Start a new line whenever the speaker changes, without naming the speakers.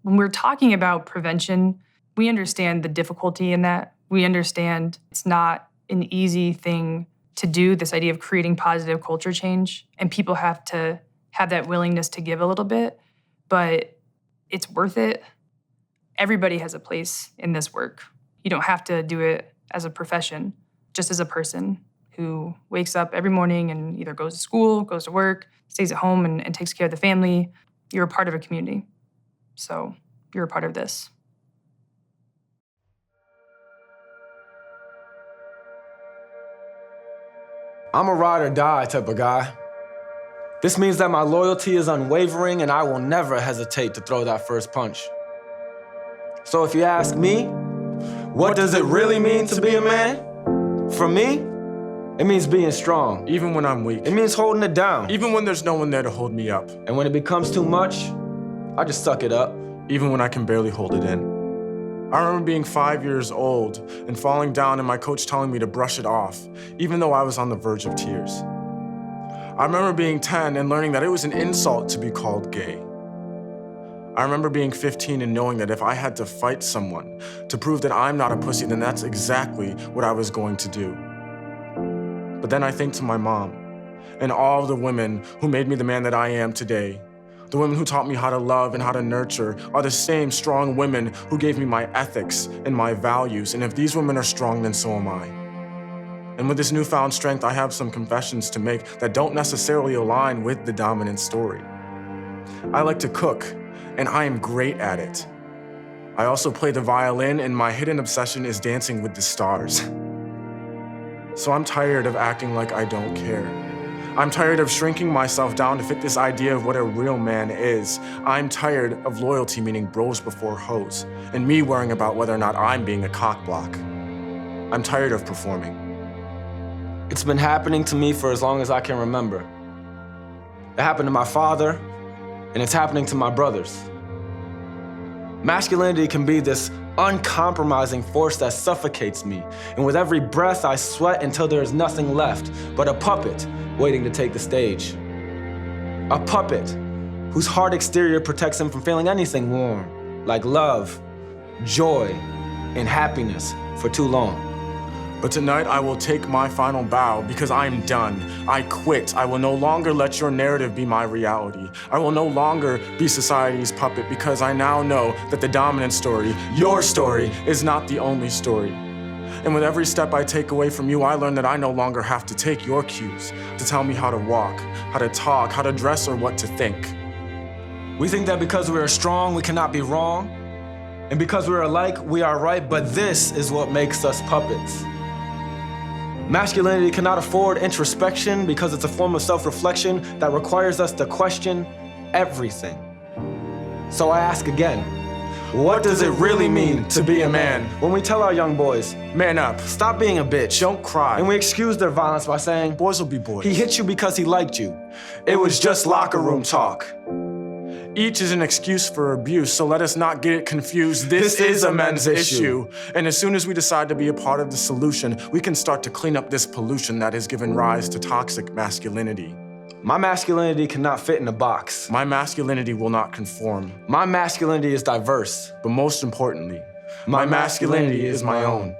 When we're talking about prevention, we understand the difficulty in that. We understand it's not an easy thing to do, this idea of creating positive culture change, and people have to have that willingness to give a little bit, but it's worth it. Everybody has a place in this work. You don't have to do it as a profession, just as a person who wakes up every morning and either goes to school, goes to work, stays at home and takes care of the family. You're a part of a community. So you're a part of this.
I'm a ride or die type of guy. This means that my loyalty is unwavering and I will never hesitate to throw that first punch. So if you ask me, what does it really mean to be a man? For me, it means being strong.
Even when I'm weak.
It means holding it down.
Even when there's no one there to hold me up.
And when it becomes too much, I just suck it up.
Even when I can barely hold it in. I remember being 5 years old and falling down and my coach telling me to brush it off, even though I was on the verge of tears. I remember being 10 and learning that it was an insult to be called gay. I remember being 15 and knowing that if I had to fight someone to prove that I'm not a pussy, then that's exactly what I was going to do. But then I think to my mom and all of the women who made me the man that I am today. The women who taught me how to love and how to nurture are the same strong women who gave me my ethics and my values. And if these women are strong, then so am I. And with this newfound strength, I have some confessions to make that don't necessarily align with the dominant story. I like to cook, and I am great at it. I also play the violin, and my hidden obsession is dancing with the stars. So I'm tired of acting like I don't care. I'm tired of shrinking myself down to fit this idea of what a real man is. I'm tired of loyalty meaning bros before hoes, and me worrying about whether or not I'm being a cockblock. I'm tired of performing.
It's been happening to me for as long as I can remember. It happened to my father, and it's happening to my brothers. Masculinity can be this uncompromising force that suffocates me, and with every breath I sweat until there is nothing left but a puppet waiting to take the stage. A puppet whose hard exterior protects him from feeling anything warm, like love, joy, and happiness for too long.
But tonight I will take my final bow because I am done. I quit. I will no longer let your narrative be my reality. I will no longer be society's puppet because I now know that the dominant story, your story, is not the only story. And with every step I take away from you, I learn that I no longer have to take your cues to tell me how to walk, how to talk, how to dress, or what to think.
We think that because we are strong, we cannot be wrong. And because we're alike, we are right, but this is what makes us puppets. Masculinity cannot afford introspection because it's a form of self-reflection that requires us to question everything. So I ask again, what does it really mean to be a man? When we tell our young boys,
man up,
stop being a bitch,
don't cry,
and we excuse their violence by saying,
boys will be boys.
He hit you because he liked you. It was just locker room talk.
Each is an excuse for abuse, so let us not get it confused. This is a men's issue. And as soon as we decide to be a part of the solution, we can start to clean up this pollution that has given rise to toxic masculinity.
My masculinity cannot fit in a box.
My masculinity will not conform.
My masculinity is diverse.
But most importantly, my masculinity is my own.